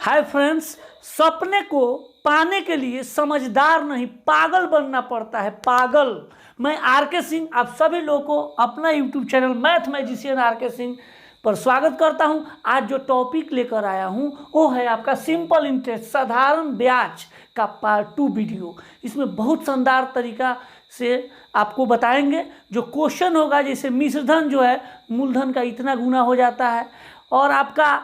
Hi friends, सपने को पाने के लिए समझदार नहीं पागल बनना पड़ता है। पागल। मैं आर.के. सिंह आप सभी लोगों को अपना YouTube channel math magician R K. Singh पर स्वागत करता हूं। आज जो टॉपिक लेकर आया हूं वो है आपका सिंपल इंटरेस्ट साधारण ब्याज का पार्ट 2 वीडियो। इसमें बहुत शानदार तरीका से आपको बताएंगे। जो क्वेश्चन होगा जैसे मिश्रधन जो है मूलधन का इतना गुना हो जाता है और आपका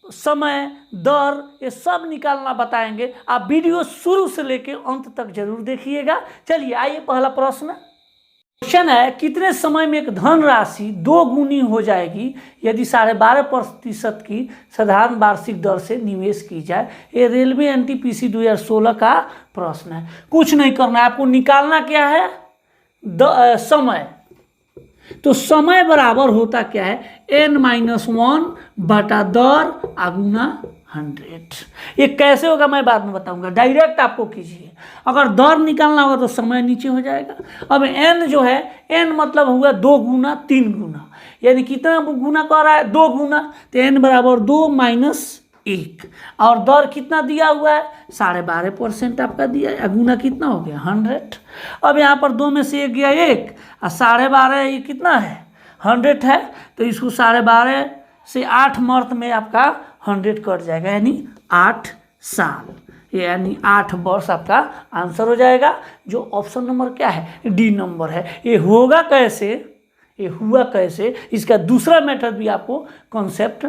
समय दर ये सब निकालना बताएंगे। आप वीडियो शुरू से लेके अंत तक जरूर देखिएगा। चलिए आइए, पहला प्रश्न क्वेश्चन है, कितने समय में एक धन राशि 2 गुनी हो जाएगी यदि 12.5% की साधारण वार्षिक दर से निवेश की जाए। ये रेलवे एनटीपीसी 2016 का प्रश्न है। कुछ नहीं करना है आपको, निकालना क्या है समय। तो समय बराबर होता क्या है n-1 बटा दर आगुना 100। ये कैसे होगा मैं बाद में बताऊंगा, डायरेक्ट आपको कीजिए। अगर दर निकालना होगा तो समय नीचे हो जाएगा। अब n जो है n मतलब हुआ 2 गुना 3 गुना, यानी कितना गुना कर रहा है 2 गुना, तो n बराबर 2 माइनस 1। और दर कितना दिया हुआ है 12.5% आपका दिया है। गुना कितना हो गया 100। अब यहाँ पर 2 में से 1 गया 1 और 12.5 ये कितना है 100 है, तो इसको 12.5 से 8 मर्त में आपका 100 कट जाएगा, यानी 8 साल, यानी 8 वर्ष आपका आंसर हो जाएगा। जो ऑप्शन नंबर क्या है डी नंबर है। ये होगा कैसे, ये हुआ कैसे, इसका दूसरा मेथड भी आपको कॉन्सेप्ट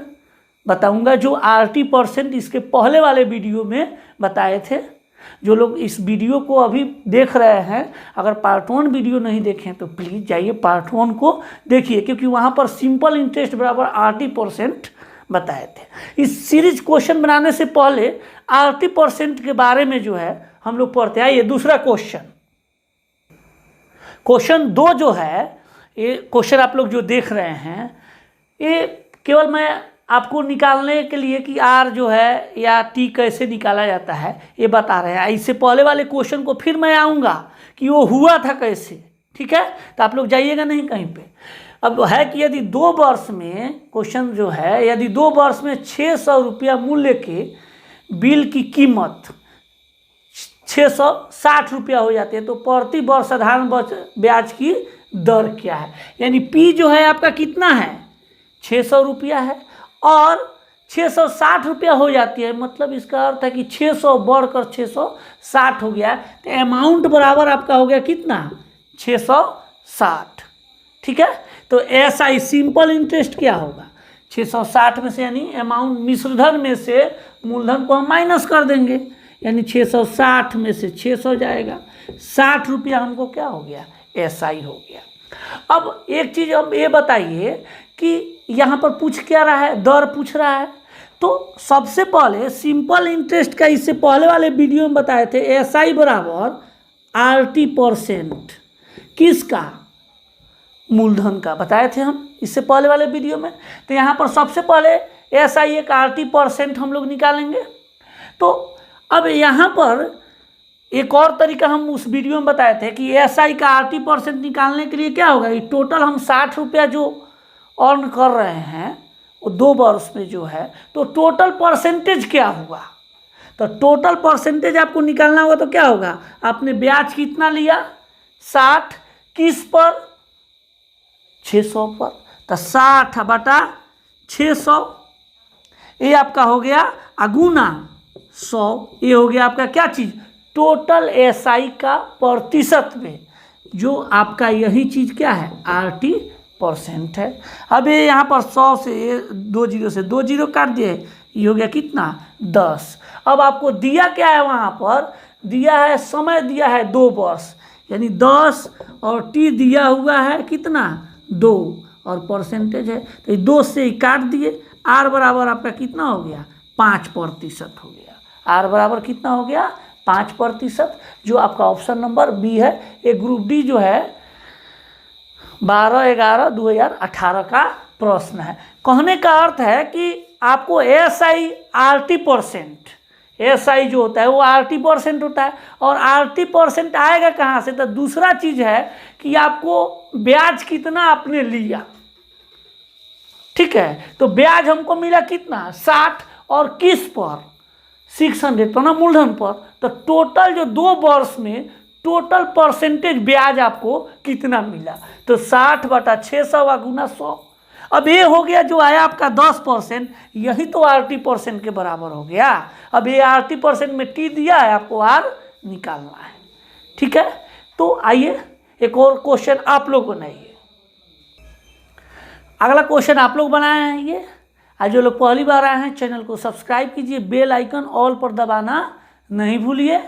बताऊंगा जो RT% इसके पहले वाले वीडियो में बताए थे। जो लोग इस वीडियो को अभी देख रहे हैं, अगर पार्ट 1 वीडियो नहीं देखें तो प्लीज़ जाइए पार्ट 1 को देखिए, क्योंकि वहाँ पर सिंपल इंटरेस्ट बराबर RT% बताए थे। इस सीरीज क्वेश्चन बनाने से पहले RT% के बारे में जो है हम लोग पढ़ते हैं। ये दूसरा क्वेश्चन 2 जो है, ये क्वेश्चन आप लोग जो देख रहे हैं, ये केवल मैं आपको निकालने के लिए कि R जो है या T कैसे निकाला जाता है ये बता रहे हैं। इससे पहले वाले क्वेश्चन को फिर मैं आऊँगा कि वो हुआ था कैसे, ठीक है। तो आप लोग जाइएगा नहीं कहीं पे। अब है कि यदि 2 वर्ष में, क्वेश्चन जो है, यदि 2 वर्ष में 600 रुपया मूल्य के बिल की कीमत 660 रुपया हो जाती है, तो प्रति वर्ष साधारण ब्याज की दर क्या है। यानी P जो है आपका कितना है 600 रुपया है और 660 रुपया हो जाती है, मतलब इसका अर्थ है कि 600 बढ़कर 660 हो गया। तो अमाउंट बराबर आपका हो गया कितना 660, ठीक है। तो ऐसा ही सिंपल इंटरेस्ट क्या होगा 660 में से, यानी अमाउंट मिश्रधन में से मूलधन को हम माइनस कर देंगे, यानी 660 में से 600 जाएगा, 60 रुपया हमको क्या हो गया SI हो गया। अब एक चीज़ अब ये बताइए कि यहाँ पर पूछ क्या रहा है, दर पूछ रहा है। तो सबसे पहले सिंपल इंटरेस्ट का इससे पहले वाले वीडियो में बताए थे SI बराबर RT% किसका, मूलधन का बताए थे हम इससे पहले वाले वीडियो में। तो यहाँ पर सबसे पहले SI एक RT% हम लोग निकालेंगे। तो अब यहाँ पर एक और तरीका हम उस वीडियो में बताए थे कि SI का RT% निकालने के लिए क्या होगा, ये टोटल हम 60 रुपया जो अर्न कर रहे हैं वो 2 वर्ष में जो है, तो टोटल परसेंटेज क्या हुआ। तो टोटल परसेंटेज आपको निकालना होगा, तो क्या होगा, आपने ब्याज कितना लिया 60, किस पर 600 पर, तो 60 बटा 600 ये आपका हो गया अगुना 100। ये हो गया आपका क्या चीज़ टोटल SI का प्रतिशत में, जो आपका यही चीज़ क्या है RT% है। अब ये यहाँ पर 100 से ये 2 जीरो से 2 जीरो काट दिए, ये हो गया कितना 10। अब आपको दिया क्या है, वहाँ पर दिया है समय दिया है 2 वर्ष, यानी 10 और T दिया हुआ है कितना 2 और परसेंटेज है, तो ये 2 से ही काट दिए। R बराबर आपका कितना हो गया 5% हो गया। R बराबर कितना हो गया 5%, जो आपका ऑप्शन नंबर बी है। ये ग्रुप डी जो है 12/11/2018 का प्रश्न है। कहने का अर्थ है कि आपको SI RT% SI जो होता है वो RT% होता है, और RT% आएगा कहाँ से, तो दूसरा चीज़ है कि आपको ब्याज कितना आपने लिया, ठीक है। तो ब्याज हमको मिला कितना 60 और किस पर, 600 पर ना, मूलधन पर। तो टोटल जो 2 वर्ष में टोटल परसेंटेज ब्याज आपको कितना मिला, तो 60/600 गुना 100। अब ये हो गया जो आया आपका 10%, यही तो RT% के बराबर हो गया। अब ये RT% में T दिया है, आपको R निकालना है। ठीक है, तो आइए एक और क्वेश्चन आप लोग बनाइए। अगला क्वेश्चन आप लोग बनाए हैं ये। आज जो लोग पहली बार आए हैं चैनल को सब्सक्राइब कीजिए, बेल आइकन ऑल पर दबाना नहीं भूलिए,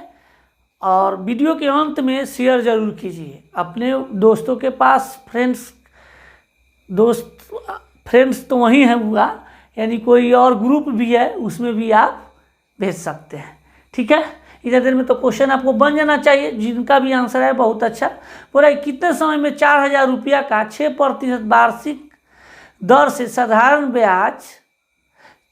और वीडियो के अंत में शेयर जरूर कीजिए अपने दोस्तों के पास। फ्रेंड्स तो वही है हुआ, यानी कोई और ग्रुप भी है उसमें भी आप भेज सकते हैं। ठीक है, इधर देर में तो क्वेश्चन आपको बन जाना चाहिए, जिनका भी आंसर है बहुत अच्छा। पूरा कितने समय में 4000 रुपया का 6% वार्षिक दर से साधारण ब्याज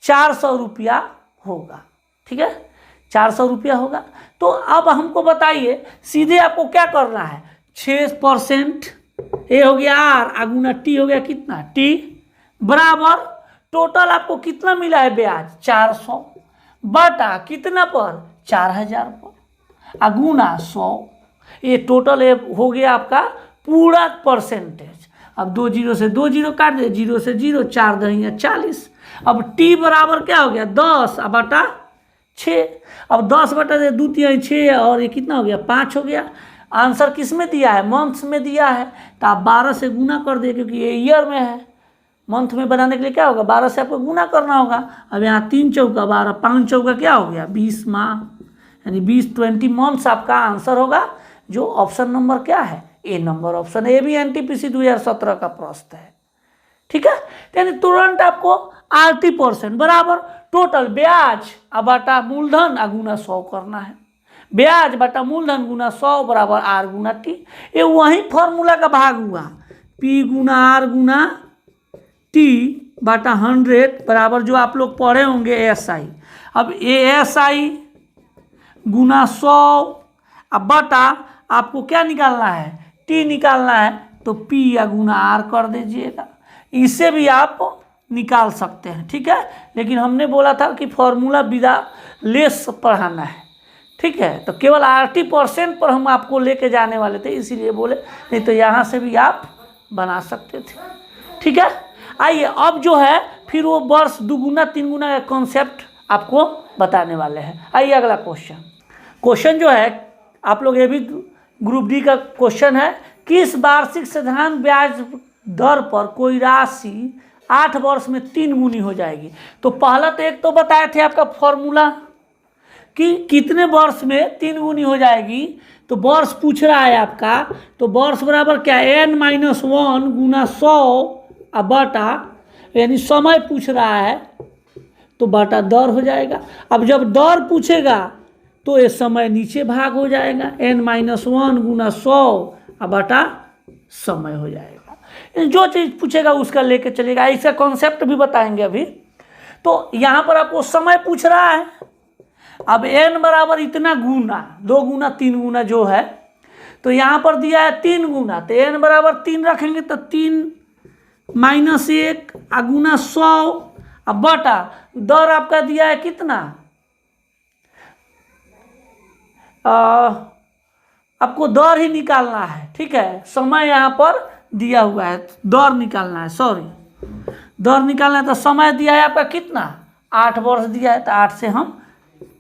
400 रुपया होगा। ठीक है, 400 रुपया होगा। तो अब हमको बताइए, सीधे आपको क्या करना है, 6% ये हो गया R, गुना T हो गया कितना, T बराबर टोटल आपको कितना मिला है ब्याज 400, बटा कितना पर 4000 पर, अगुना 100। ये टोटल हो गया आपका पूरा परसेंटेज। अब 2 जीरो से 2 जीरो काट दे, 0 से 0, 4 दहिया 40। अब T बराबर क्या हो गया 10 बटा 6। अब 10 बटा 2 3 6, और ये कितना हो गया 5 हो गया। आंसर किस में दिया है, मंथ्स में दिया है, तो आप 12 से गुना कर दिए, क्योंकि ये ईयर में है। मंथ में बनाने के लिए क्या होगा, 12 से आपको गुना करना होगा। अब यहाँ 3 चौका 12, 5 चौका क्या हो गया 20 माह, यानी 20 मंथ्स आपका आंसर होगा, जो ऑप्शन नंबर क्या है, ए नंबर ऑप्शन। ए भी NTPC 2017 का प्रश्न है। ठीक है, यानी तुरंत आपको RT% बराबर टोटल ब्याज बटा मूलधन गुना 100 करना है। ब्याज बटा मूलधन गुना 100 बराबर R गुना T। ये वही फॉर्मूला का भाग हुआ, P गुना R गुना T बटा 100 बराबर जो आप लोग पढ़े होंगे SI। अब ASI गुना 100 अब बटा आपको क्या निकालना है, T निकालना है, तो P या गुना R कर दीजिएगा। इसे भी आप निकाल सकते हैं। ठीक है, लेकिन हमने बोला था कि फॉर्मूला विदा लेस पढ़ाना है। ठीक है, तो केवल RT% पर हम आपको लेके जाने वाले थे, इसीलिए बोले, नहीं तो यहाँ से भी आप बना सकते थे। ठीक है, आइए अब जो है फिर वो वर्ष 2 गुना 3 गुना का कॉन्सेप्ट आपको बताने वाले हैं। आइए अगला क्वेश्चन जो है आप लोग, ये भी ग्रुप D का क्वेश्चन है। किस वार्षिक साधारण ब्याज दर पर कोई राशि 8 वर्ष में 3 गुनी हो जाएगी। तो पहला तो एक तो बताए थे आपका फॉर्मूला कि कितने वर्ष में 3 गुनी हो जाएगी, तो वर्ष पूछ रहा है आपका, तो वर्ष बराबर क्या N-1 गुना 100 बटा, यानी समय पूछ रहा है तो बटा दर हो जाएगा। अब जब दर पूछेगा तो ये समय नीचे भाग हो जाएगा, N-1 गुना 100 बटा समय हो जाएगा। जो चीज़ पूछेगा उसका लेके चलेगा, इसका कॉन्सेप्ट भी बताएंगे अभी। तो यहाँ पर आपको समय पूछ रहा है। अब N बराबर इतना गुना, 2 गुना 3 गुना जो है, तो यहाँ पर दिया है 3 गुना, तो N बराबर 3 रखेंगे, तो 3 - 1 गुना 100 बटा दर आपका दिया है कितना, आपको दर ही निकालना है। ठीक है, समय यहाँ पर दिया हुआ है, दर निकालना है, दर निकालना है। तो समय दिया है आपका कितना, 8 वर्ष दिया है, तो 8 से हम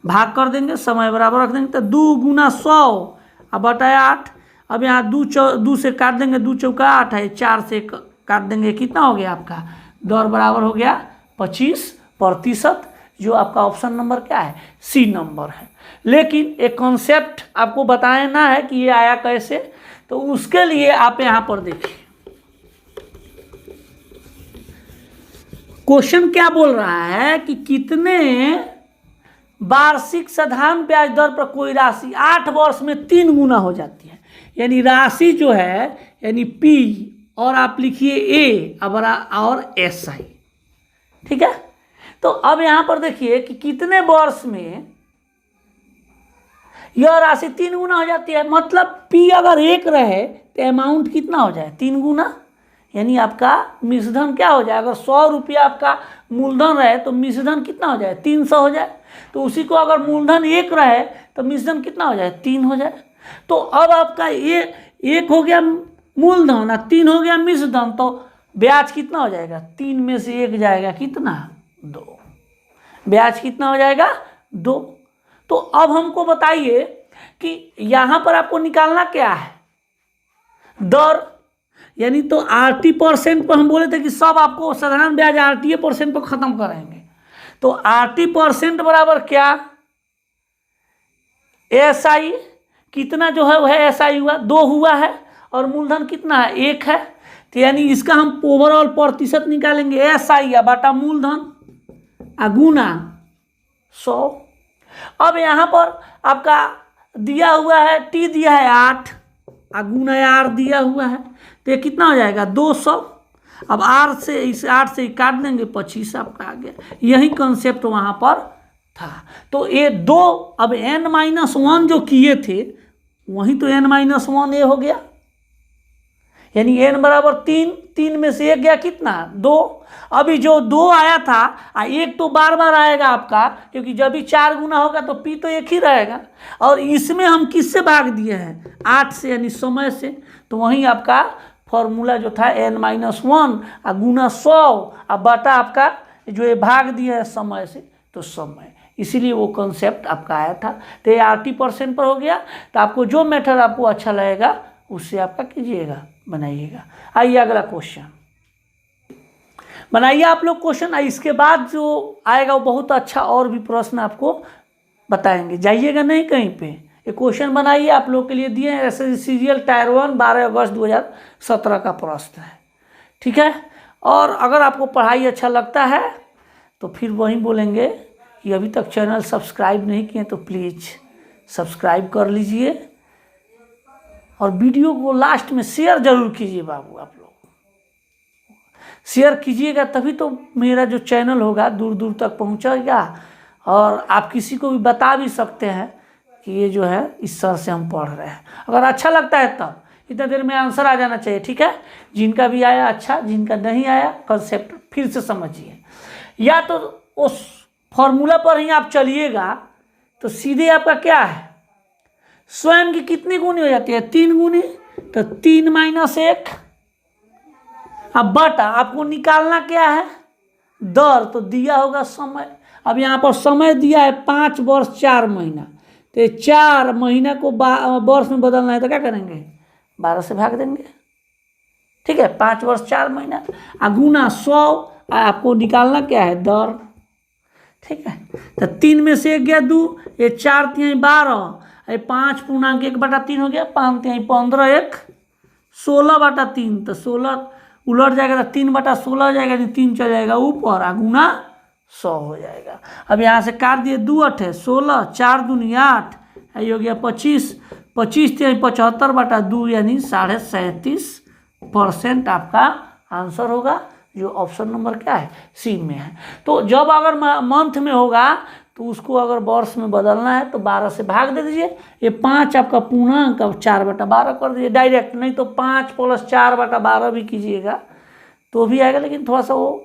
भाग कर देंगे, समय बराबर रख देंगे, तो 2 गुना 100 बटा 8। अब यहाँ 2 से काट देंगे, 2 चौका 8 है, 4 से काट देंगे, कितना हो गया आपका, दर बराबर हो गया 25%, जो आपका ऑप्शन नंबर क्या है, C नंबर है। लेकिन एक कॉन्सेप्ट आपको बताना है कि ये आया कैसे, तो उसके लिए आप यहाँ पर देखिए क्वेश्चन क्या बोल रहा है कि कितने वार्षिक साधारण ब्याज दर पर कोई राशि 8 वर्ष में 3 गुना हो जाती है। यानी राशि जो है, यानी P और आप लिखिए A और SI। ठीक है, तो अब यहाँ पर देखिए कि कितने वर्ष में यह राशि 3 गुना हो जाती है। मतलब P अगर 1 रहे तो अमाउंट कितना हो जाए, 3 गुना, यानी आपका मिश्रधन क्या हो जाए। अगर 100 रुपया आपका मूलधन रहे तो मिश्रधन कितना हो जाए 300 हो जाए। तो उसी को अगर मूलधन 1 रहे तो मिश्रधन कितना हो जाए 3 हो जाए। तो अब आपका ये 1 हो गया मूलधन और 3 हो गया मिश्रधन, तो ब्याज कितना हो जाएगा 3 में से 1 जाएगा कितना 2, ब्याज कितना हो जाएगा 2। तो अब हमको बताइए कि यहाँ पर आपको निकालना क्या है दर, यानी तो RT% पर हम बोले थे कि सब आपको साधारण ब्याज RTA% पर खत्म करेंगे। तो RT% बराबर क्या SI कितना जो है वह SI हुआ 2 हुआ है और मूलधन कितना है 1 है। तो यानी इसका हम ओवरऑल प्रतिशत निकालेंगे SI या बटा मूलधन गुना 100। अब यहाँ पर आपका दिया हुआ है T दिया है 8 गुना R दिया हुआ है, तो ये कितना हो जाएगा 200। अब R से इस 8 से काट देंगे 25 आपका आ गया। यही कंसेप्ट वहाँ पर था। तो ये 2 अब n-1 जो किए थे वही तो n-1 ये हो गया, यानी n बराबर 3, 3 में से 1 गया कितना 2। अभी जो 2 आया था 1 तो बार बार आएगा आपका, क्योंकि जब भी 4 गुना होगा तो P तो 1 ही रहेगा। और इसमें हम किससे भाग दिए हैं 8 से, यानी समय से। तो वहीं आपका फॉर्मूला जो था n-1 गुना 100 और बटा आपका जो ये भाग दिया है समय से, तो समय, इसीलिए वो कॉन्सेप्ट आपका आया था। तो ये RT% पर हो गया। तो आपको जो मेथड आपको अच्छा लगेगा उससे आपका कीजिएगा, बनाइएगा। आइए अगला क्वेश्चन बनाइए आप लोग क्वेश्चन। इसके बाद जो आएगा वो बहुत अच्छा और भी प्रश्न आपको बताएंगे, जाइएगा नहीं कहीं पे। ये क्वेश्चन बनाइए आप लोग के लिए दिए हैं, ऐसे सीरियल टायर 1 12 अगस्त 2017 का प्रश्न है, ठीक है। और अगर आपको पढ़ाई अच्छा लगता है तो फिर वहीं बोलेंगे कि अभी तक चैनल सब्सक्राइब नहीं किए तो प्लीज़ सब्सक्राइब कर लीजिए और वीडियो को लास्ट में शेयर जरूर कीजिए बाबू। आप लोग शेयर कीजिएगा तभी तो मेरा जो चैनल होगा दूर दूर तक पहुंचेगा। और आप किसी को भी बता भी सकते हैं कि ये जो है इस सर से हम पढ़ रहे हैं। अगर अच्छा लगता है तब इतना देर में आंसर आ जाना चाहिए, ठीक है। जिनका भी आया अच्छा, जिनका नहीं आया कंसेप्ट फिर से समझिए। या तो उस फॉर्मूला पर ही आप चलिएगा तो सीधे आपका क्या है स्वयं की कितनी गुनी हो जाती है 3 गुनी, तो 3 - 1। अब बटा आपको निकालना क्या है दर, तो दिया होगा समय। अब यहाँ पर समय दिया है 5 वर्ष 4 महीना, तो 4 महीना को वर्ष में बदलना है तो क्या करेंगे 12 से भाग देंगे, ठीक है। 5 वर्ष 4 महीना गुना 100। आपको निकालना क्या है दर, ठीक है। तो 3 में से 1 गया 2, ये 4 × 12, ये 5.1/3 हो गया, 5 × 15 1 16/3। तो 16 उलट जाएगा तो 3/16 हो जाएगा, नहीं 3 चल जाएगा ऊपर गुना 100 हो जाएगा। अब यहाँ से काट दिए 2 8 16, 4 दूनी 8, ये हो गया 25, 25 × 75/2 यानी 37.5% आपका आंसर होगा, जो ऑप्शन नंबर क्या है सी में है। तो जब अगर मंथ में होगा तो उसको अगर वर्ष में बदलना है तो 12 से भाग दे दीजिए। ये 5 आपका पूर्णांक अब 4/12 कर दीजिए डायरेक्ट, नहीं तो 5 + 4/12 भी कीजिएगा तो भी आएगा, लेकिन थोड़ा सा वो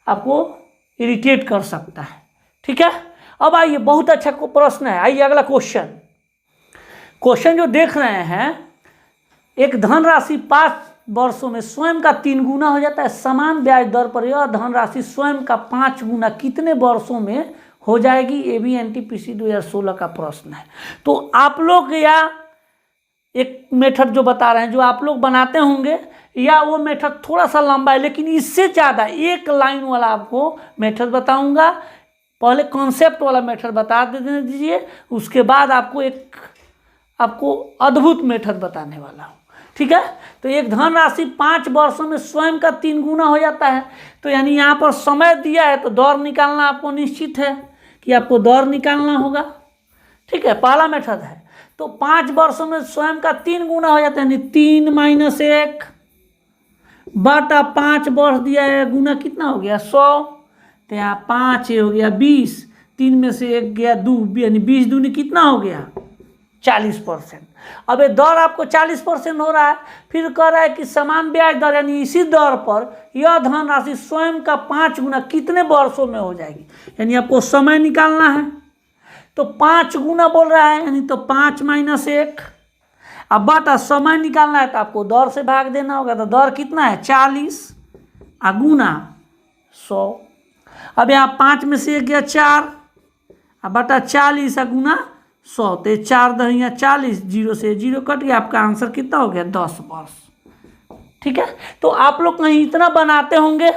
आपको इरिटेट कर सकता है, ठीक है। अब आइए बहुत अच्छा प्रश्न है, आइए अगला क्वेश्चन जो देख रहे हैं, एक धनराशि 5 वर्षों में स्वयं का 3 गुना हो जाता है। समान ब्याज दर पर यह धनराशि स्वयं का 5 गुना कितने वर्षों में हो जाएगी। ABNTPC 2016 का प्रश्न है। तो आप लोग या एक मेथड जो बता रहे हैं जो आप लोग बनाते होंगे, या वो मेथड थोड़ा सा लंबा है, लेकिन इससे ज़्यादा एक लाइन वाला आपको मेथड बताऊंगा। पहले कॉन्सेप्ट वाला मेथड बता दीजिए, उसके बाद आपको अद्भुत मेथड बताने वाला हूँ, ठीक है। तो एक धनराशि 5 वर्षों में स्वयं का 3 गुना हो जाता है। तो यानी यहाँ पर समय दिया है तो दर निकालना आपको निश्चित है कि आपको दर निकालना होगा, ठीक है। पहला मेथड है। तो 5 वर्षों में स्वयं का 3 गुना हो जाता है, यानी 3 - 1 बटा 5 वर्ष दिया है गुना कितना हो गया 100। तो यहाँ 5 हो गया 20, 3 में से 1 गया 2, यानी 20 दूनी कितना हो गया 40%। अब ये दर आपको 40% हो रहा है, फिर कह रहा है कि समान ब्याज दर यानी इसी दर पर यह धनराशि स्वयं का 5 गुना कितने वर्षों में हो जाएगी, यानी आपको समय निकालना है। तो 5 गुना बोल रहा है, यानी तो 5 - 1। अब बटा समय निकालना है तो आपको दर से भाग देना होगा। तो दर कितना है 40 गुना 100। अब यहाँ 5 में से 1 गया 4, अब बटा 40 गुना 100। तो 4 दहिया 40, 0 से 0 कट गया, आपका आंसर कितना हो गया 10 वर्ष। ठीक है, तो आप लोग कहीं इतना बनाते होंगे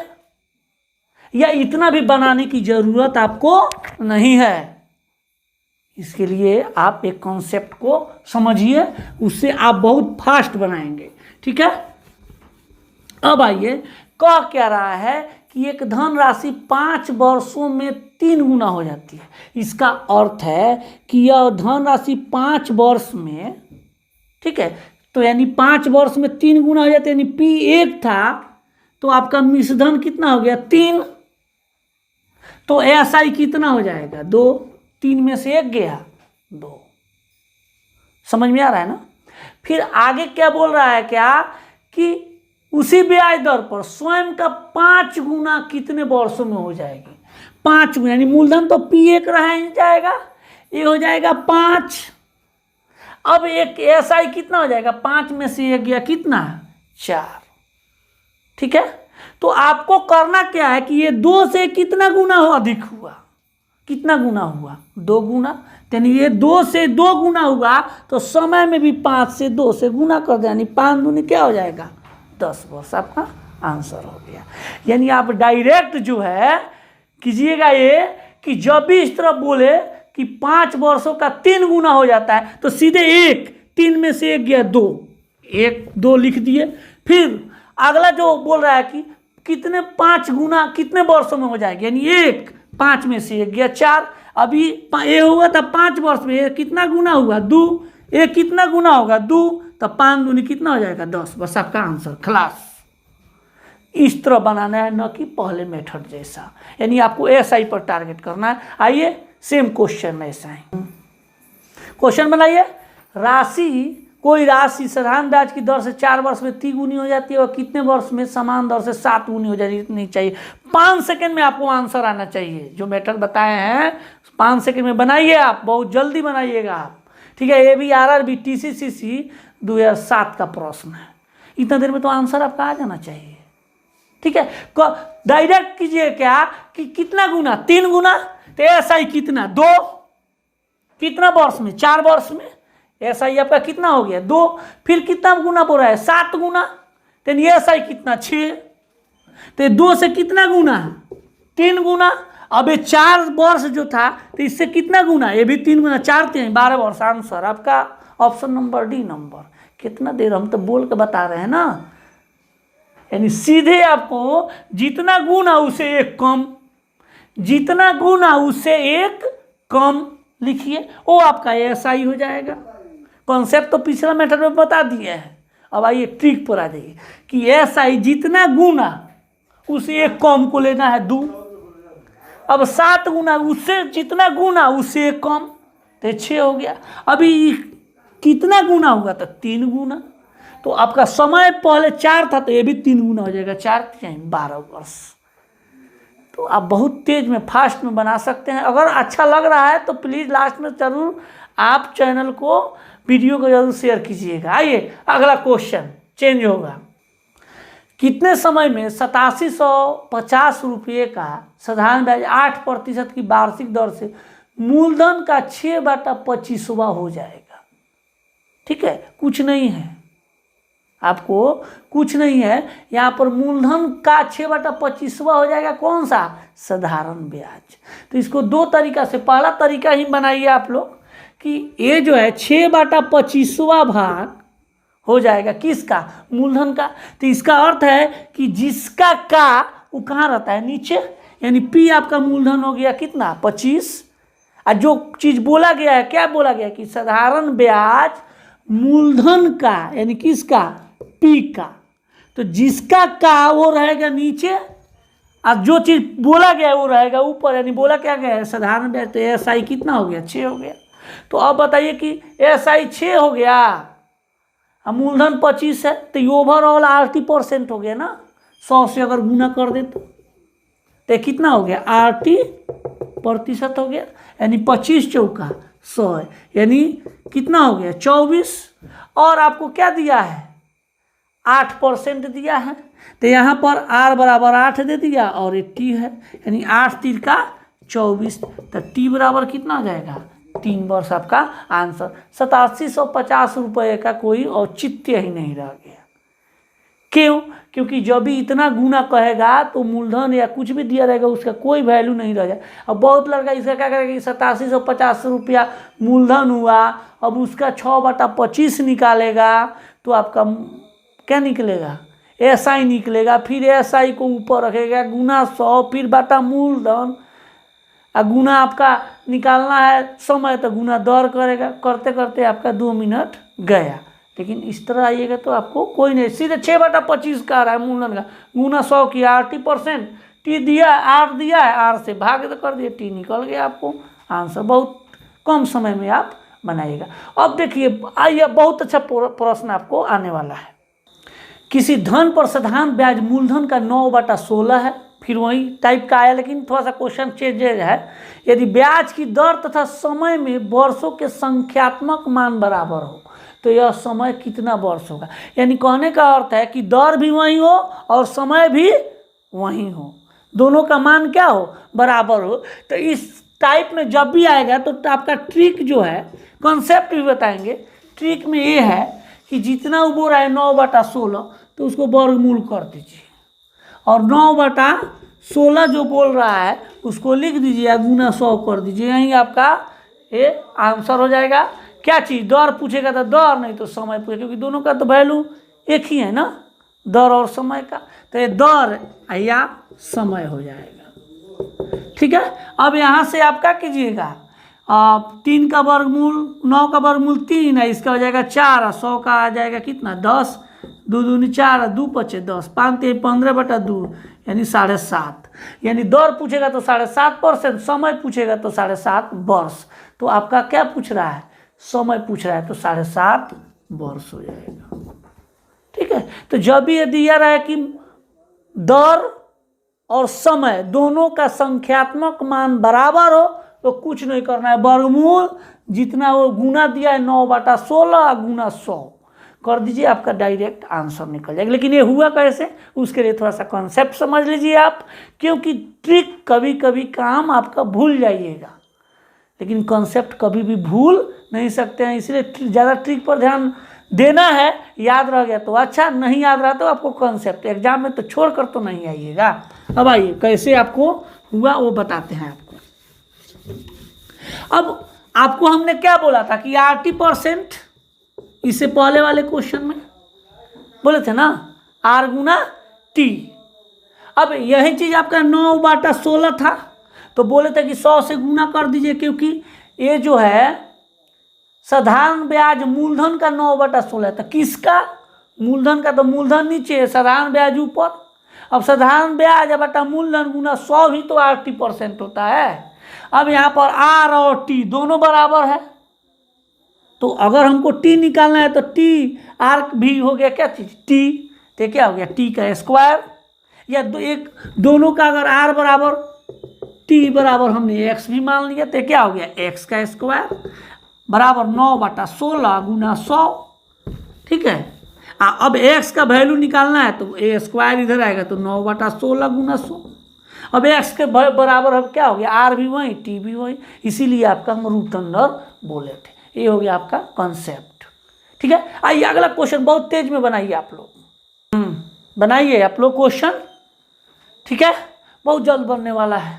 या इतना भी बनाने की जरूरत आपको नहीं है। इसके लिए आप एक कॉन्सेप्ट को समझिए, उससे आप बहुत फास्ट बनाएंगे। ठीक है, अब आइए, कह क्या रहा है कि एक धनराशि 5 वर्षों में 3 गुना हो जाती है। इसका अर्थ है कि यह धनराशि 5 वर्ष में, ठीक है, तो यानी 5 वर्ष में 3 गुना हो जाती है। यानी P 1 था तो आपका मिश्रधन कितना हो गया 3, तो SI कितना हो जाएगा 2। 3 में से 1 गया 2। समझ में आ रहा है ना। फिर आगे क्या बोल रहा है, क्या कि उसी ब्याज दर पर स्वयं का 5 गुना कितने वर्षों में हो जाएगी। 5 गुना यानी मूलधन तो P 1 रह जाएगा, ये हो जाएगा 5। अब एक SI कितना हो जाएगा, 5 में से 1 गया कितना 4। ठीक है, तो आपको करना क्या है कि ये 2 से कितना गुना हो अधिक हुआ, कितना गुना हुआ 2 गुना। यानी ये 2 से 2 गुना हुआ तो समय में भी 5 से 2 से गुना कर दे, यानी 5 दूनी क्या हो जाएगा 10 वर्ष। आपका आंसर हो गया। यानी आप डायरेक्ट जो है कीजिएगा ये कि जब भी इस तरह बोले कि 5 वर्षों का 3 गुना हो जाता है तो सीधे 1, 3 में से 1 गया 2, 1 2 लिख दिए। फिर अगला जो बोल रहा है कि कितने 5 गुना कितने वर्षों में हो जाएगी, यानी 1, 5 में से 1 गया 4। अभी ये हुआ था 5 वर्ष में, ये कितना गुना हुआ 2, ये कितना गुना होगा 2, तो 5 दूनी कितना हो जाएगा 10। बस आपका आंसर खलास। इस तरह बनाना है, न कि पहले मेथड जैसा। यानी आपको SI पर टारगेट करना है। आइए सेम क्वेश्चन ऐसा है, क्वेश्चन बनाइए। कोई राशि साधारण ब्याज की दर से 4 वर्ष में 3 गुनी हो जाती है और कितने वर्ष में समान दर से 7 गुनी हो जानी चाहिए। 5 सेकंड में आपको आंसर आना चाहिए। जो मेथड बताए हैं 5 सेकंड में बनाइए, आप बहुत जल्दी बनाइएगा आप। ठीक है, ABRRB TCCC 2007 का प्रश्न है। इतना देर में तो आंसर आपका आ जाना चाहिए। ठीक है, डायरेक्ट कीजिए क्या कि कितना गुना 3 गुना, तो SI कितना 2, कितना वर्ष में 4 वर्ष में, SI आपका कितना हो गया 2। फिर कितना गुना बोल रहा है 7 गुना, तो SI कितना 6, तो 2 से कितना गुना 3 गुना। अब ये 4 वर्ष जो था तो इससे कितना गुना, ये भी 3 गुना, 4 3 12 वर्ष। आंसर आपका ऑप्शन नंबर डी नंबर। कितना देर हम तो बोल के बता रहे हैं ना। यानी सीधे आपको जितना गुना उसे 1 कम, जितना गुना उसे 1 कम लिखिए, वो आपका SI हो जाएगा। कॉन्सेप्ट तो पिछला मेथड में बता दिया है। अब आइए ट्रिक पर आ जाइए कि SI जितना गुना उसे 1 कम को लेना है 2। अब 7 गुना उससे जितना गुना उससे 1 कम, तो 6 हो गया। अभी कितना गुना होगा तो 3 गुना। तो आपका समय पहले 4 था तो ये भी 3 गुना हो जाएगा, 4 3 12 वर्ष। तो आप बहुत तेज में फास्ट में बना सकते हैं। अगर अच्छा लग रहा है तो प्लीज़ लास्ट में ज़रूर आप चैनल को वीडियो को जरूर शेयर कीजिएगा। आइए अगला क्वेश्चन चेंज होगा। कितने समय में 8750 रुपये का साधारण ब्याज 8% की वार्षिक दर से मूलधन का 6/25वां हो जाएगा। ठीक है, कुछ नहीं है, आपको कुछ नहीं है। यहाँ पर मूलधन का 6/25वां हो जाएगा। कौन सा, साधारण ब्याज। तो इसको 2 तरीका से, पहला तरीका ही बनाइए आप लोग कि ये जो है 6/25वां भाग हो जाएगा किसका, मूलधन का। तो इसका अर्थ है कि जिसका का वो कहाँ रहता है, नीचे। यानी P आपका मूलधन हो गया कितना 25। और जो चीज़ बोला गया है, क्या बोला गया कि साधारण ब्याज मूलधन का, यानी किसका, P का। तो जिसका का वो रहेगा नीचे और जो चीज़ बोला गया है वो रहेगा ऊपर। यानी बोला क्या गया है, साधारण ब्याज। तो SI कितना हो गया 6 हो गया। तो अब बताइए कि SI 6 हो गया, अब मूलधन 25 है, तो ये ओवरऑल 80% हो गया ना। 100 से अगर गुना कर दे तो कितना हो गया, 80% हो गया, यानी 25 चौका 100 है, यानी कितना हो गया 24। और आपको क्या दिया है, 8% दिया है, तो यहाँ पर R बराबर 8 दे दिया और एक T है, यानी 8 3 का 24, तो T बराबर कितना हो जाएगा 3 वर्ष। आपका आंसर 8750 रुपये का कोई औचित्य ही नहीं रह गया। क्यों? क्योंकि जब भी इतना गुना कहेगा तो मूलधन या कुछ भी दिया रहेगा उसका कोई वैल्यू नहीं रह जाए। अब बहुत लड़का इसका क्या करेगा कि 8750 रुपया मूलधन हुआ, अब उसका 6/25 निकालेगा तो आपका क्या निकलेगा, SI निकलेगा, फिर SI को ऊपर रखेगा, गुना 100, फिर बटा मूलधन, गुना आपका निकालना है समय तो गुना दर करेगा, करते करते आपका 2 मिनट गया। लेकिन इस तरह आइएगा तो आपको कोई नहीं, सीधे 6/25 का आ रहा है मूलधन का, गुना 100 किया 80%, T दिया 8 दिया है, R से भाग तो कर दिया, T निकल गया। आपको आंसर बहुत कम समय में आप बनाइएगा। अब देखिए आइए बहुत अच्छा प्रश्न आपको आने वाला है। किसी धन पर साधारण ब्याज मूलधन का 9/16 है, फिर वही टाइप का आया लेकिन थोड़ा सा क्वेश्चन चेंजेज है। यदि ब्याज की दर तथा समय में वर्षों के संख्यात्मक मान बराबर हो तो यह समय कितना वर्ष होगा। यानी कहने का अर्थ है कि दर भी वही हो और समय भी वही हो, दोनों का मान क्या हो, बराबर हो। तो इस टाइप में जब भी आएगा तो आपका ट्रिक जो है, कॉन्सेप्ट भी बताएंगे। ट्रिक में ये है कि जितना वो बोल रहा है 9/16 तो उसको वर्गमूल कर दीजिए, और 9/16 जो बोल रहा है उसको लिख दीजिए, गुना 100 कर दीजिए, यही आपका ये आंसर हो जाएगा। क्या चीज़, दर पूछेगा तो दर, नहीं तो समय पूछेगा, क्योंकि दोनों का तो वैल्यू एक ही है ना, दर और समय का, तो ये दर या समय हो जाएगा। ठीक है, अब यहाँ से आप क्या कीजिएगा, 3 का वर्गमूल 9 का वर्गमूल 3 है, इसका हो जाएगा 4, 100 का आ जाएगा कितना 10, 2 दूनी 4, 2 पचे 10, 5 3 15/2 यानी 7.5। यानी दर पूछेगा तो 7.5%, समय पूछेगा तो 7.5 वर्ष। तो आपका क्या पूछ रहा है, समय पूछ रहा है, तो 7.5 वर्ष हो जाएगा। ठीक है, तो जब भी ये दिया रहा है कि दर और समय दोनों का संख्यात्मक मान बराबर हो तो कुछ नहीं करना है, वर्गमूल जितना वो गुना दिया है 9/16 गुना 100 कर दीजिए, आपका डायरेक्ट आंसर निकल जाएगा। लेकिन ये हुआ कैसे, उसके लिए थोड़ा सा कॉन्सेप्ट समझ लीजिए आप, क्योंकि ट्रिक कभी कभी काम आपका भूल जाइएगा, लेकिन कॉन्सेप्ट कभी भी भूल नहीं सकते हैं, इसलिए ज़्यादा ट्रिक पर ध्यान देना है। याद रह गया तो अच्छा, नहीं याद रहा तो आपको कॉन्सेप्ट एग्जाम में तो छोड़ कर तो नहीं आइएगा। अब आइए कैसे आपको हुआ वो बताते हैं आपको। अब आपको हमने क्या बोला था कि 80%, इससे पहले वाले क्वेश्चन में बोले थे ना, R गुना T। अब यही चीज आपका 9/16 था, तो बोले थे कि 100 से गुना कर दीजिए, क्योंकि ये जो है साधारण ब्याज मूलधन का 9/16 है, तो किसका, मूलधन का, तो मूलधन नीचे है, साधारण ब्याज ऊपर। अब साधारण ब्याज बटा मूलधन गुना 100 भी तो 80% होता है। अब यहाँ पर R और T दोनों बराबर है, तो अगर हमको T निकालना है तो T R भी हो गया क्या चीज, T, तो क्या हो गया T का स्क्वायर, या दोनों का अगर R बराबर T बराबर हमने X भी मान लिया, तो क्या हो गया X का स्क्वायर बराबर 9/16 गुना 100। ठीक है, अब X का वैल्यू निकालना है तो A स्क्वायर इधर आएगा, तो 9/16 गुना 100। अब X के बराबर अब क्या हो गया, R भी वही T भी वही, इसीलिए आपका हम रूट अंडर बोले थे। ये हो गया आपका कॉन्सेप्ट। ठीक है, आइए अगला क्वेश्चन बहुत तेज में बनाइए आप लोग, बनाइए आप लोग क्वेश्चन। ठीक है, बहुत जल्द बनने वाला है,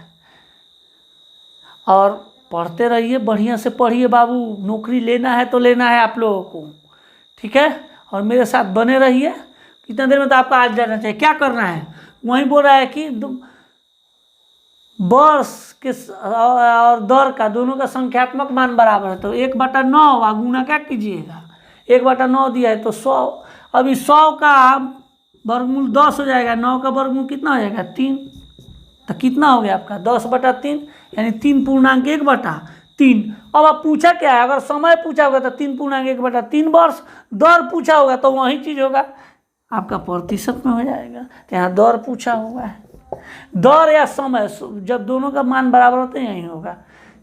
और पढ़ते रहिए, बढ़िया से पढ़िए बाबू, नौकरी लेना है तो लेना है आप लोगों को। ठीक है, और मेरे साथ बने रहिए। कितना देर में तो आपका आज जाना चाहिए, क्या करना है, वहीं बोल रहा है कि वर्ष के और दर का दोनों का संख्यात्मक मान बराबर है, तो 1/9 गुना क्या कीजिएगा, 1/9 दिया है तो 100। अभी 100 का वर्गमूल 10 हो जाएगा, 9 का वर्गमूल कितना हो जाएगा 3, तो कितना हो गया आपका 10/3, यानी 3 पूर्णांक 1/3। अब आप पूछा क्या है, अगर समय पूछा होगा तो 3.1/3 वर्ष, दर पूछा होगा तो वही चीज़ होगा, आपका प्रतिशत में हो जाएगा। तो यहाँ दर पूछा हुआ है, दर या समय जब दोनों का मान बराबर होते हैं यही होगा।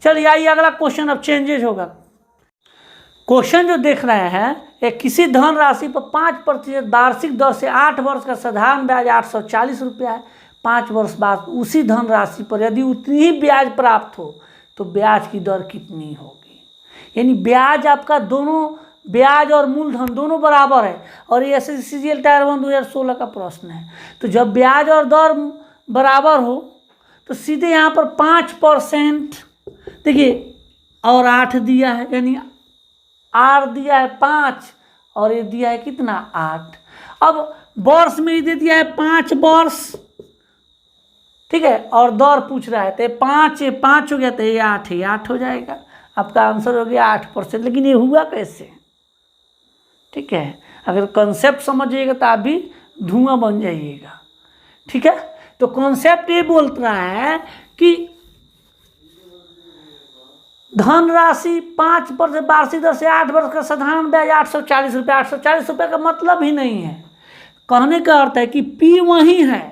चलिए आइए अगला क्वेश्चन अब चेंजेज होगा। क्वेश्चन जो देख रहे हैं, एक किसी धन राशि पर 5% वार्षिक दर से 8 वर्ष का साधारण ब्याज 840 रुपया है। 5 वर्ष बाद उसी धन राशि पर यदि उतनी ही ब्याज प्राप्त हो तो ब्याज की दर कितनी होगी। यानी ब्याज आपका दोनों, ब्याज और मूलधन दोनों बराबर है, और ये SSCGL टायर 1 2016 का प्रश्न है। तो जब ब्याज और दर बराबर हो तो सीधे यहाँ पर 5%, देखिए और 8 दिया है, यानी R दिया है 5 और ये दिया है कितना 8। अब वर्ष में ही दे दिया है 5 वर्ष, ठीक है, और दर पूछ रहा है तो 5 हो गया, तो ये 8 हो जाएगा। आपका आंसर हो गया 8%। लेकिन ये हुआ कैसे, ठीक है, अगर कॉन्सेप्ट समझिएगा तो आप भी धुआं बन जाइएगा, ठीक है। तो कॉन्सेप्ट ये बोल रहा है कि धनराशि 5% वार्षिक दर से 8 वर्ष का साधारण ब्याज 840 रुपये। 840 रुपये का मतलब ही नहीं है, कहने का अर्थ है कि P वही है,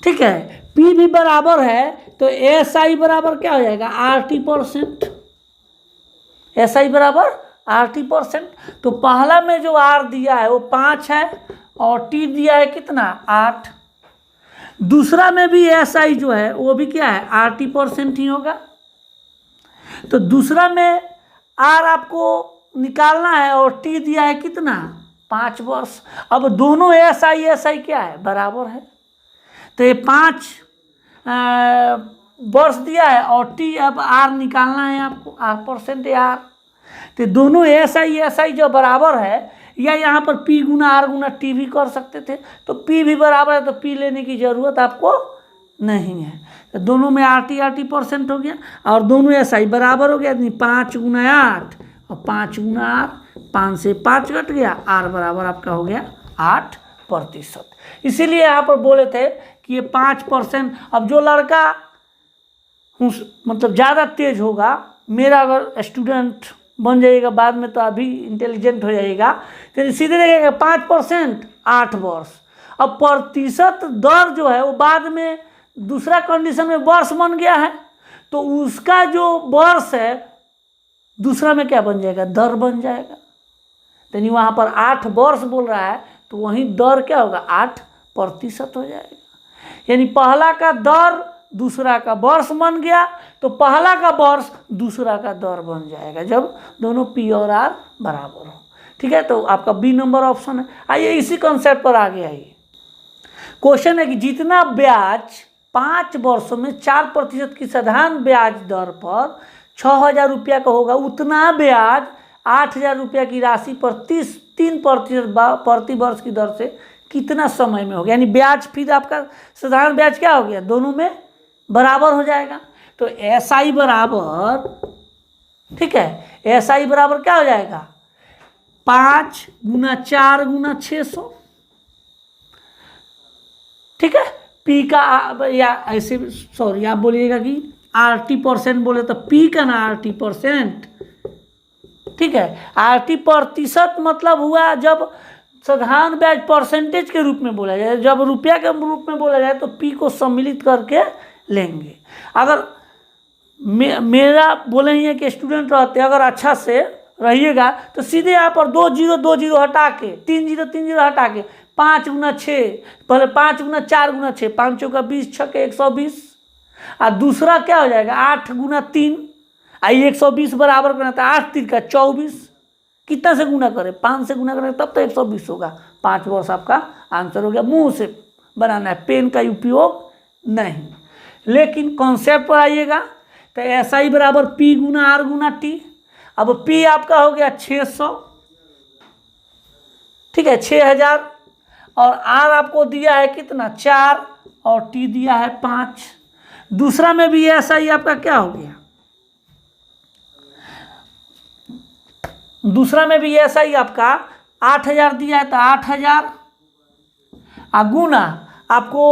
ठीक है, P भी बराबर है, तो SI बराबर क्या हो जाएगा RT%, SI बराबर RT%। तो पहला में जो R दिया है वो 5 है और T दिया है कितना 8। दूसरा में भी SI जो है वो भी क्या है RT% ही होगा। तो दूसरा में R आपको निकालना है और T दिया है कितना 5 वर्ष। अब दोनों SI क्या है बराबर है, तो ये 5 वर्ष दिया है और T अब R निकालना है आपको, R% R। तो दोनों SI जो बराबर है, या यहाँ पर P गुना R गुना T भी कर सकते थे, तो P भी बराबर है तो P लेने की जरूरत आपको नहीं है। तो दोनों में RT% हो गया और दोनों SI बराबर हो गया, 5 गुना 8 और 5 गुना R, 5 से 5 घट गया, R बराबर आपका हो गया 8%। इसीलिए यहाँ पर बोले थे कि ये 5%। अब जो लड़का मतलब ज़्यादा तेज होगा, मेरा अगर स्टूडेंट बन जाइएगा बाद में तो अभी इंटेलिजेंट हो जाएगा, तो सीधे देखेगा 5% 8 वर्ष। अब प्रतिशत दर जो है वो बाद में दूसरा कंडीशन में वर्ष बन गया है, तो उसका जो वर्ष है दूसरा में क्या बन जाएगा दर बन जाएगा। यानी वहाँ पर 8 वर्ष बोल रहा है तो वहीं दर क्या होगा 8% हो जाएगा। यानी पहला का दर दूसरा का वर्ष बन गया, तो पहला का वर्ष दूसरा का दर बन जाएगा जब दोनों P और R बराबर हो, ठीक है। तो आपका B नंबर ऑप्शन है। आइए इसी कॉन्सेप्ट पर आगे आइए। क्वेश्चन है कि जितना ब्याज 5 वर्षों में 4% की साधारण ब्याज दर पर 6,000 रुपया का होगा, उतना ब्याज 8,000 रुपया की राशि पर 3% प्रति वर्ष की दर से कितना समय में होगा। यानी ब्याज फिर आपका साधारण ब्याज क्या हो गया, दोनों में बराबर हो जाएगा। तो SI बराबर, ठीक है, SI बराबर क्या हो जाएगा 5 गुना 4 गुना 600, ठीक है। P का या ऐसे सॉरी आप बोलिएगा कि RT% बोले तो P का ना RT%, ठीक है। RT% मतलब हुआ जब साधारण ब्याज परसेंटेज के रूप में बोला जाए, जब रुपया के रूप में बोला जाए तो P को सम्मिलित करके लेंगे। अगर मेरा बोले ही है कि स्टूडेंट रहते अगर अच्छा से रहिएगा तो सीधे यहाँ पर 2 0 हटा के 3 0 हटा के 5 गुना 6, पहले 5 गुना 4 गुना 6, 5 चौका 20, 6 के 120, और दूसरा क्या हो जाएगा 8 गुना 3, आई 120 बराबर करना था 8 3 का 24, कितना से गुना करें 5 से गुना करें तब तो 120 होगा। 5 वर्ष आपका आंसर हो गया। मुंह से बनाना है, पेन का उपयोग नहीं। लेकिन कॉन्सेप्ट पर आइएगा तो SI बराबर P गुना R गुना T। अब P आपका हो गया 600, ठीक है 6,000, और R आपको दिया है कितना 4 और T दिया है 5। दूसरा में भी SI आपका क्या हो गया, दूसरा में भी SI आपका 8,000 दिया है तो 8,000, गुना आपको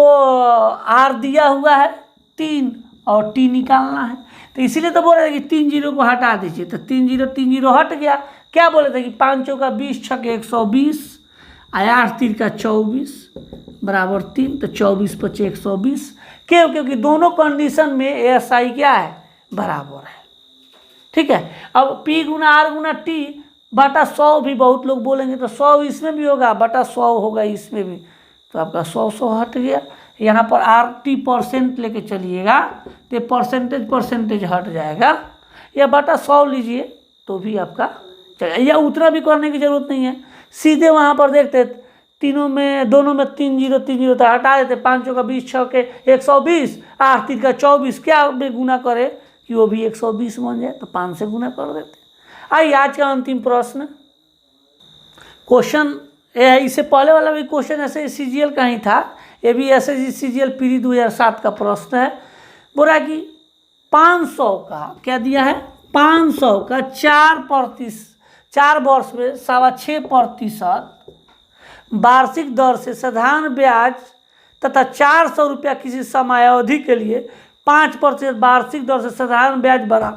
R दिया हुआ है 3 और टी निकालना है। तो इसीलिए तो बोल रहे थे कि 3 जीरो को हटा दीजिए, तो 3 जीरो हट गया। क्या बोले थे कि 5 चौका 20 छक 120, 8 3 का 24 बराबर 3, तो 24 पचे 120। क्यों? क्योंकि दोनों कंडीशन में एएसआई क्या है, बराबर है। ठीक है। अब P गुना R गुना T बटा 100 भी बहुत लोग बोलेंगे, तो 100 इसमें भी होगा बटा 100 होगा इसमें भी, तो आपका 100 हट गया। यहाँ पर RT % लेके चलिएगा तो परसेंटेज हट जाएगा, या बटा 100 लीजिए तो भी आपका चलेगा, या उतना भी करने की जरूरत नहीं है। सीधे वहाँ पर देखते दोनों में 3 जीरो तो हटा देते, 5 चौका 20 छः के 120, 8 3 का 24, क्या में गुना करे कि वो भी 120 बन जाए, तो 5 से गुना कर देते। आइए आज का अंतिम प्रश्न, क्वेश्चन इससे पहले वाला भी क्वेश्चन ऐसे CGL का ही था, ये भी ऐसे CGL पीरी 2007 का प्रश्न है। बोला कि 500 का क्या दिया है, 500 का 4 वर्ष में 6.25% वार्षिक दर से साधारण ब्याज तथा 400 रुपया किसी समयावधि के लिए 5% वार्षिक दर से साधारण ब्याज बढ़ा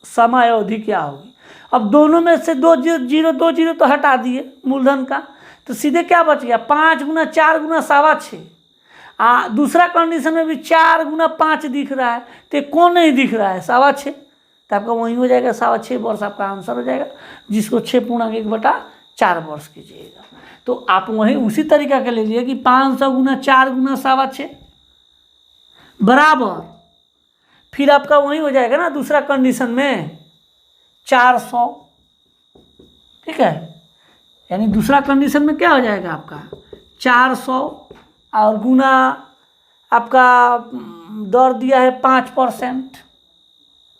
समयावधि क्या होगी। अब दोनों में से 2 जीरो तो हटा दिए मूलधन का, तो सीधे क्या बच गया, 5 गुना 4 गुना 6.25। दूसरा कंडीशन में भी 4 गुना 5 दिख रहा है, तो कौन नहीं दिख रहा है, 6.25, तो आपका वही हो जाएगा 6.25 वर्ष आपका आंसर हो जाएगा, जिसको 6.1/4 वर्ष कीजिएगा। तो आप वहीं उसी तरीका के ले लीजिए कि 500 गुना 4 गुना 6.25 बराबर, फिर आपका वही हो जाएगा ना दूसरा कंडीशन में 400। ठीक है, यानी दूसरा कंडीशन में क्या हो जाएगा आपका 400 और गुना आपका दर दिया है 5%।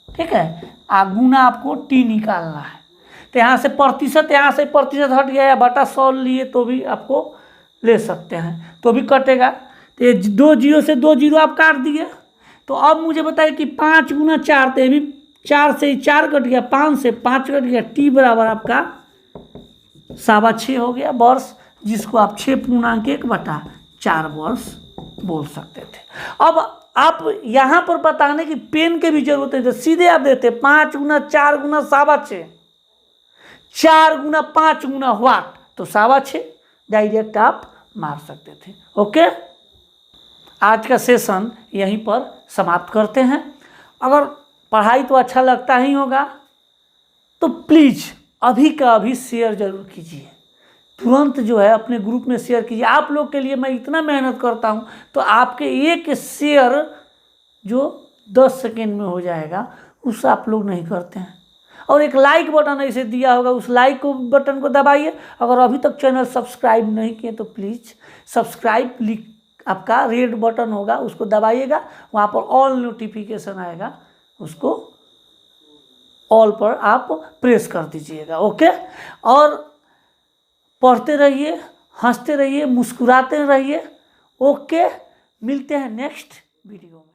ठीक है, गुना आपको टी निकालना है, तो यहाँ से प्रतिशत हट गया, या बटा 100 लिए तो भी आपको ले सकते हैं, तो भी कटेगा। तो ये 2 जीरो से 2 जीरो आप काट दिए। तो अब मुझे बताइए कि 5 गुना 4, तो ये भी 4 से 4 कट गया, 5 से 5 कट गया, टी बराबर आपका 6.25 हो गया वर्ष, जिसको आप 6.1/4 वर्ष बोल सकते थे। अब आप यहाँ पर बताने की पेन के भी जरूरत है, तो सीधे आप देते 5 गुना 4 गुना 6.25, 4 गुना 5 गुना वाट, तो 6.25 डायरेक्ट आप मार सकते थे। ओके, आज का सेशन यहीं पर समाप्त करते हैं। अगर पढ़ाई तो अच्छा लगता ही होगा तो प्लीज़ अभी का अभी शेयर जरूर कीजिए, तुरंत जो है अपने ग्रुप में शेयर कीजिए। आप लोग के लिए मैं इतना मेहनत करता हूँ, तो आपके एक शेयर जो 10 सेकेंड में हो जाएगा, उस आप लोग नहीं करते हैं। और एक लाइक बटन ऐसे दिया होगा, उस लाइक को बटन को दबाइए। अगर अभी तक चैनल सब्सक्राइब नहीं किए तो प्लीज़ सब्सक्राइब आपका रेड बटन होगा, उसको दबाइएगा, वहाँ पर ऑल नोटिफिकेशन आएगा, उसको ऑल पर आप प्रेस कर दीजिएगा। ओके, और पढ़ते रहिए, हंसते रहिए, मुस्कुराते रहिए। ओके, मिलते हैं नेक्स्ट वीडियो में।